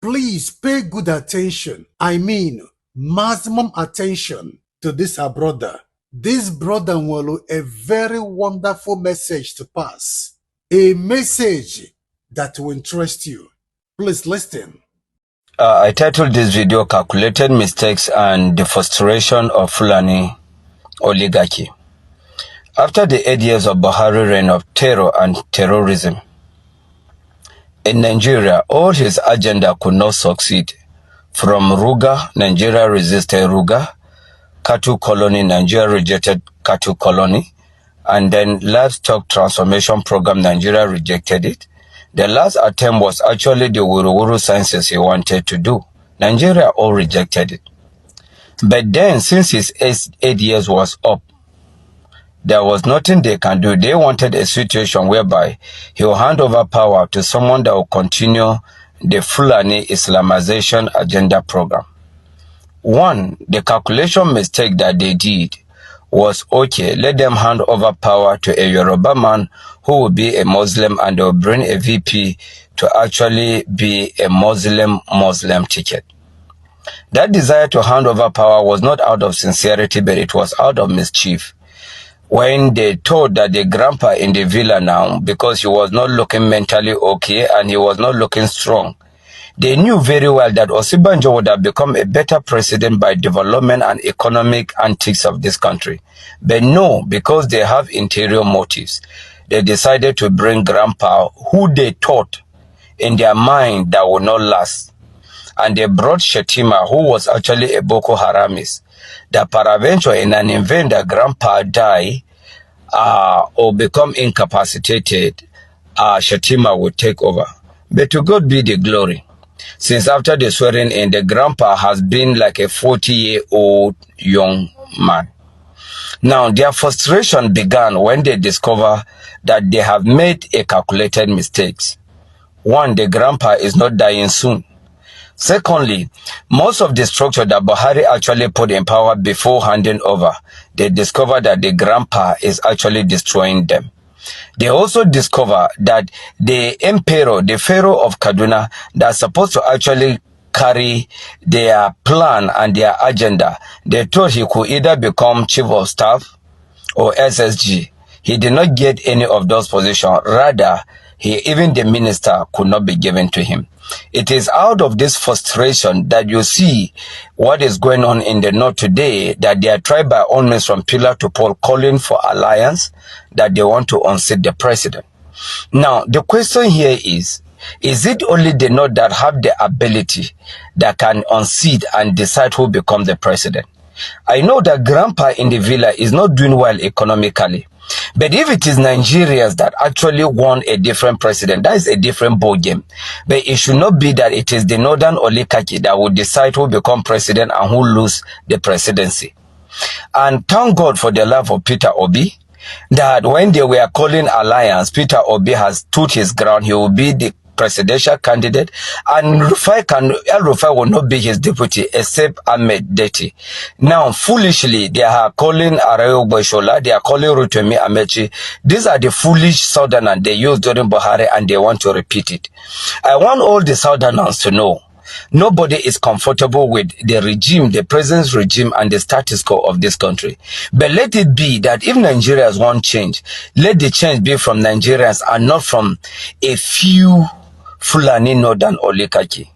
Please pay good attention. I mean, maximum attention to this our brother. This brother will a very wonderful message to pass. A message that will interest you. Please listen. I titled this video Calculated Mistakes and the Frustration of Fulani Oligarchy. After the 8 years of Buhari reign of terror and terrorism in Nigeria, all his agenda could not succeed. From Ruga, Nigeria resisted Ruga, cattle colony, Nigeria rejected cattle colony, and then livestock transformation program, Nigeria rejected it. The last attempt was actually the Wuru sciences he wanted to do. Nigeria all rejected it. But then, since his 8 years was up, there was nothing they can do. They wanted a situation whereby he will hand over power to someone that will continue the Fulani Islamization agenda program. One, the calculation mistake that they did was, okay, let them hand over power to a Yoruba man who will be a Muslim, and they will bring a VP to actually be a Muslim ticket. That desire to hand over power was not out of sincerity, but it was out of mischief. When they told that the grandpa in the villa now, because he was not looking mentally okay and he was not looking strong, they knew very well that Osibanjo would have become a better president by development and economic antics of this country. But no, because they have interior motives, they decided to bring grandpa, who they thought in their mind that would not last. And they brought Shetima, who was actually a Boko Haramist, that peradventure in an event that grandpa die or become incapacitated, Shetima would take over. But to God be the glory. Since after the swearing in, the grandpa has been like a 40-year-old young man. Now, their frustration began when they discover that they have made a calculated mistake. One, the grandpa is not dying soon. Secondly, most of the structure that Buhari actually put in power before handing over, they discover that the grandpa is actually destroying them. They also discover that the emperor, the pharaoh of Kaduna, that's supposed to actually carry their plan and their agenda, they thought he could either become chief of staff or SSG. He did not get any of those positions. Rather, even the minister could not be given to him. It is out of this frustration that you see what is going on in the north today, that they are tried by all means from pillar to pole calling for alliance, that they want to unseat the president. Now, the question here is it only the north that have the ability that can unseat and decide who becomes the president? I know that grandpa in the villa is not doing well economically. But if it is Nigerians that actually want a different president, that is a different ball game. But it should not be that it is the northern oligarchy that will decide who become president and who lose the presidency. And thank God for the life of Peter Obi, that when they were calling alliance, Peter Obi has stood his ground. He will be the presidential candidate, and El Rufai will not be his deputy except Ahmed Deti. Now, foolishly, they are calling Arayo Boishola, they are calling Rotimi Amechi. These are the foolish Southerners they used during Buhari, and they want to repeat it. I want all the Southerners to know nobody is comfortable with the regime, the present regime, and the status quo of this country. But let it be that if Nigerians want change, let the change be from Nigerians and not from a few Fulani northern oligarchy.